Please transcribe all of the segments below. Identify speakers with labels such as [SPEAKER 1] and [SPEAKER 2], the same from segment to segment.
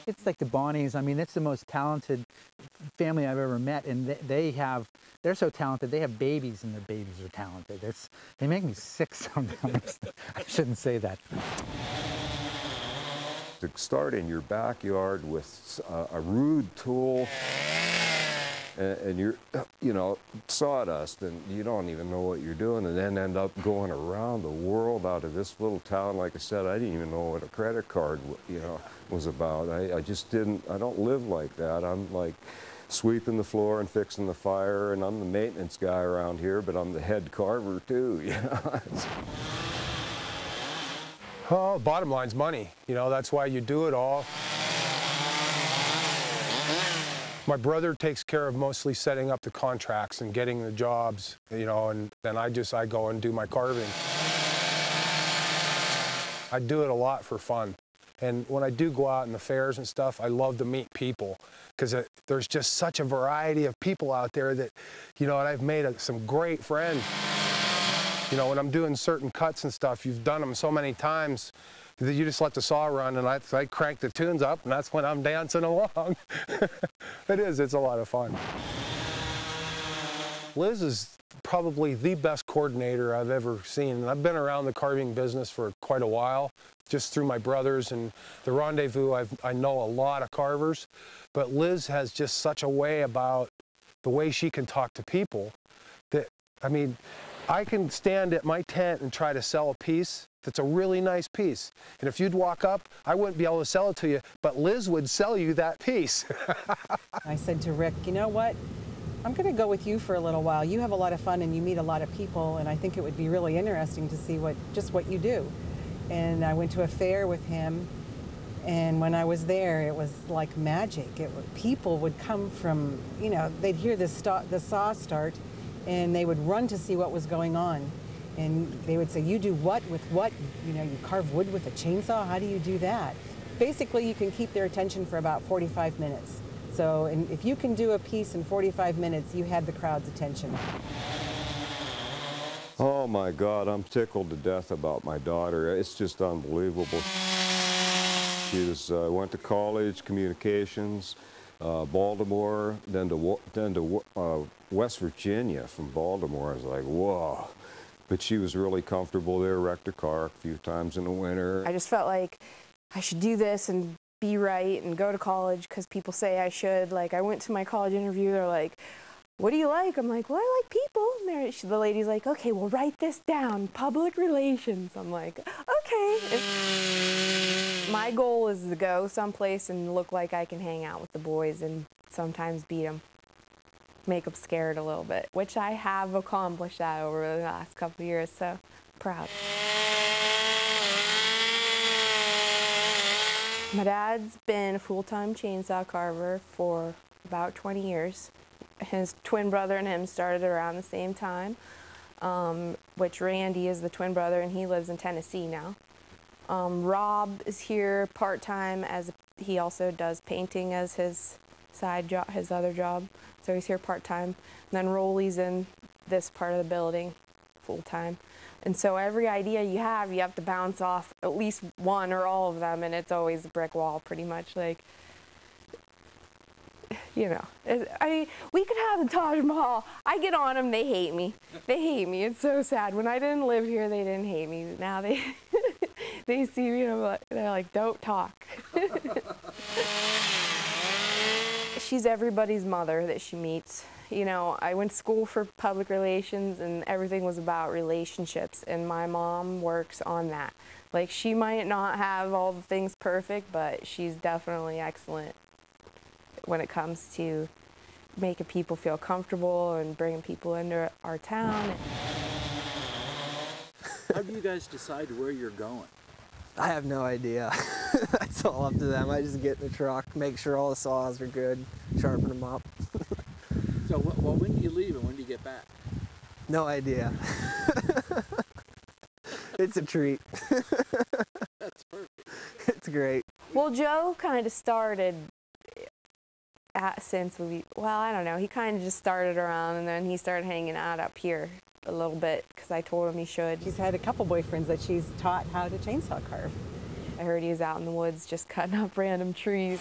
[SPEAKER 1] It's like the Bonnies. I mean, it's the most talented family I've ever met, and they're so talented. They have babies, and their babies are talented. They make me sick sometimes. I shouldn't say that.
[SPEAKER 2] To start in your backyard with a rude tool, and you're, sawdust, and you don't even know what you're doing, and then end up going around the world out of this little town. Like I said, I didn't even know what a credit card, was about. I just didn't. I don't live like that. I'm like sweeping the floor and fixing the fire, and I'm the maintenance guy around here, but I'm the head carver too.
[SPEAKER 3] Oh, bottom line's money. That's why you do it all. My brother takes care of mostly setting up the contracts and getting the jobs, and then I go and do my carving. I do it a lot for fun. And when I do go out in the fairs and stuff, I love to meet people because there's just such a variety of people out there that, and I've made some great friends. When I'm doing certain cuts and stuff, you've done them so many times that you just let the saw run, and I crank the tunes up, and that's when I'm dancing along. It's a lot of fun. Liz is probably the best coordinator I've ever seen. And I've been around the carving business for quite a while, just through my brothers and the Rendezvous. I know a lot of carvers, but Liz has just such a way about the way she can talk to people that, I can stand at my tent and try to sell a piece that's a really nice piece. And if you'd walk up, I wouldn't be able to sell it to you, but Liz would sell you that piece.
[SPEAKER 4] I said to Rick, you know what? I'm going to go with you for a little while. You have a lot of fun and you meet a lot of people, and I think it would be really interesting to see just what you do. And I went to a fair with him, and when I was there, it was like magic. People would come from, they'd hear the saw start, and they would run to see what was going on. And they would say, you do what with what? You carve wood with a chainsaw? How do you do that? Basically, you can keep their attention for about 45 minutes. So if you can do a piece in 45 minutes, you had the crowd's attention.
[SPEAKER 2] Oh my God, I'm tickled to death about my daughter. It's just unbelievable. She went to college, communications, Baltimore, then to West Virginia from Baltimore. I was like, whoa. But she was really comfortable there, wrecked her car a few times in the winter.
[SPEAKER 5] I just felt like I should do this and be right and go to college because people say I should. Like, I went to my college interview, they're like, what do you like? I'm like, well, I like people. The lady's like, okay, well, write this down, public relations. I'm like, okay. My goal is to go someplace and look like I can hang out with the boys and sometimes beat them. Make them scared a little bit, which I have accomplished that over the last couple of years, so proud. My dad's been a full-time chainsaw carver for about 20 years. His twin brother and him started around the same time, which Randy is the twin brother, and he lives in Tennessee now. Rob is here part-time, he also does painting as his side job, his other job. So he's here part-time. And then Rolly's in this part of the building full-time. And so every idea you have to bounce off at least one or all of them, and it's always a brick wall pretty much. Like, we could have the Taj Mahal. I get on them, they hate me. They hate me. It's so sad. When I didn't live here, they didn't hate me. Now they they see me and they're like, don't talk. She's everybody's mother that she meets. I went to school for public relations, and everything was about relationships, and my mom works on that. Like, she might not have all the things perfect, but she's definitely excellent when it comes to making people feel comfortable and bringing people into our town.
[SPEAKER 6] How do you guys decide where you're going?
[SPEAKER 7] I have no idea. That's all up to them. I just get in the truck, make sure all the saws are good, sharpen them up.
[SPEAKER 6] So, well, when do you leave and when do you get back?
[SPEAKER 7] No idea. It's a treat.
[SPEAKER 6] That's perfect.
[SPEAKER 7] It's great.
[SPEAKER 5] Well, Joe kind of started I don't know, he kind of just started around, and then he started hanging out up here a little bit because I told him he should.
[SPEAKER 4] She's had a couple boyfriends that she's taught how to chainsaw carve.
[SPEAKER 5] I heard he was out in the woods just cutting up random trees.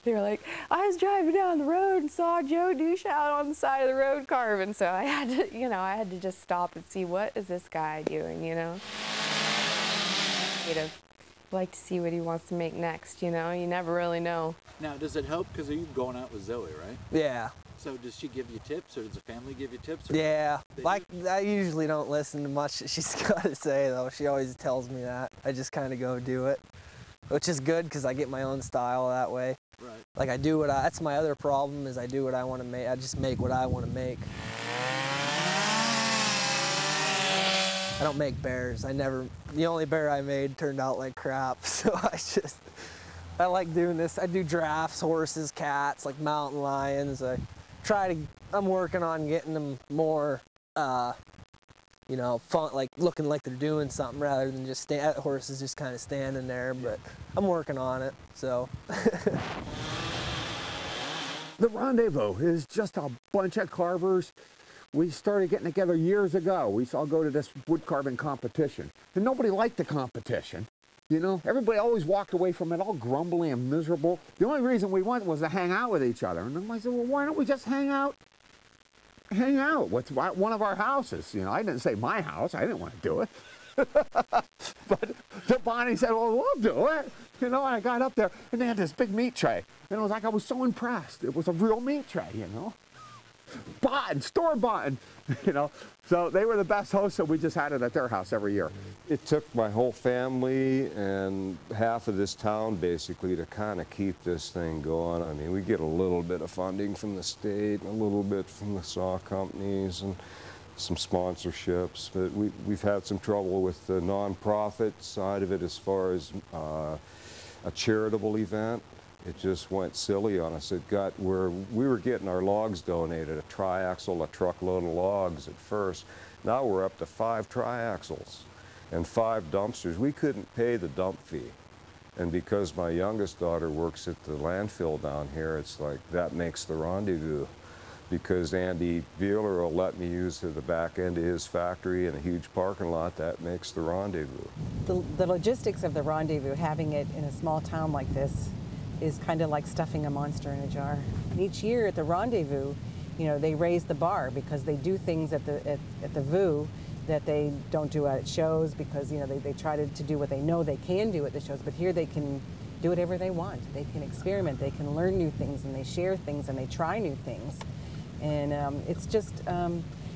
[SPEAKER 5] They were like, I was driving down the road and saw Joe Douche out on the side of the road carving, so I had to, I had to just stop and see, what is this guy doing, I'd like to see what he wants to make next, you never really know.
[SPEAKER 6] Now, does it help because you're going out with Zoe, right?
[SPEAKER 7] Yeah.
[SPEAKER 6] So does she give you tips, or does the family give you tips? Or
[SPEAKER 7] Yeah. Like, I usually don't listen to much that she's got to say, though. She always tells me that. I just kind of go do it, which is good because I get my own style that way.
[SPEAKER 6] Right.
[SPEAKER 7] Like, I do that's my other problem, is I do what I want to make. I just make what I want to make. I don't make bears. The only bear I made turned out like crap, so I like doing this. I do giraffes, horses, cats, like mountain lions. I'm working on getting them more, fun, like looking like they're doing something rather than just horses just kind of standing there, but I'm working on it, so.
[SPEAKER 8] The Rendezvous is just a bunch of carvers. We started getting together years ago. We all go to this wood carving competition. And nobody liked the competition. Everybody always walked away from it all grumbly and miserable. The only reason we went was to hang out with each other. And then I said, well, why don't we just hang out with one of our houses? I didn't say my house. I didn't want to do it. But Bonnie said, well, we'll do it. And I got up there, and they had this big meat tray. And it was like, I was so impressed. It was a real meat tray, store-bought, So they were the best hosts, so we just had it at their house every year.
[SPEAKER 2] It took my whole family and half of this town basically to kind of keep this thing going. I mean, we get a little bit of funding from the state, and a little bit from the saw companies, and some sponsorships, but we've had some trouble with the nonprofit side of it as far as a charitable event. It just went silly on us. It got where we were getting our logs donated, a triaxle, a truckload of logs at first. Now we're up to 5 triaxles and 5 dumpsters. We couldn't pay the dump fee. And because my youngest daughter works at the landfill down here, it's like that makes the Rendezvous. Because Andy Beeler will let me use the back end of his factory in a huge parking lot, that makes the Rendezvous.
[SPEAKER 4] The logistics of the Rendezvous, having it in a small town like this, is kind of like stuffing a monster in a jar. Each year at the Rendezvous, they raise the bar because they do things at the VU that they don't do at shows because, they try to do what they know they can do at the shows, but here they can do whatever they want. They can experiment, they can learn new things, and they share things, and they try new things. And it's just,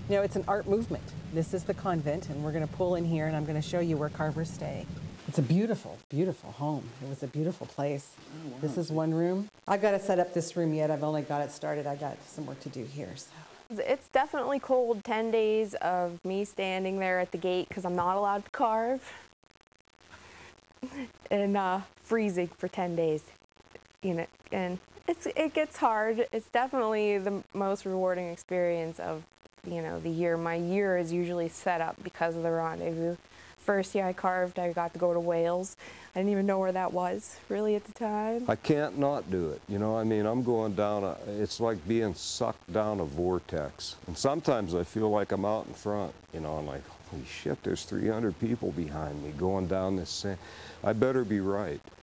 [SPEAKER 4] it's an art movement. This is the convent, and we're going to pull in here, and I'm going to show you where carvers stay. It's a beautiful, beautiful home. It was a beautiful place. Oh, wow. This is one room. I've got to set up this room yet. I've only got it started. I got some work to do here. So.
[SPEAKER 5] It's definitely cold. 10 days of me standing there at the gate because I'm not allowed to carve. And freezing for 10 days. And it gets hard. It's definitely the most rewarding experience of, the year. My year is usually set up because of the Rendezvous. First year I carved, I got to go to Wales. I didn't even know where that was, really, at the time.
[SPEAKER 2] I can't not do it. I'm going down it's like being sucked down a vortex. And sometimes I feel like I'm out in front, I'm like, holy shit, there's 300 people behind me going down this thing. I better be right.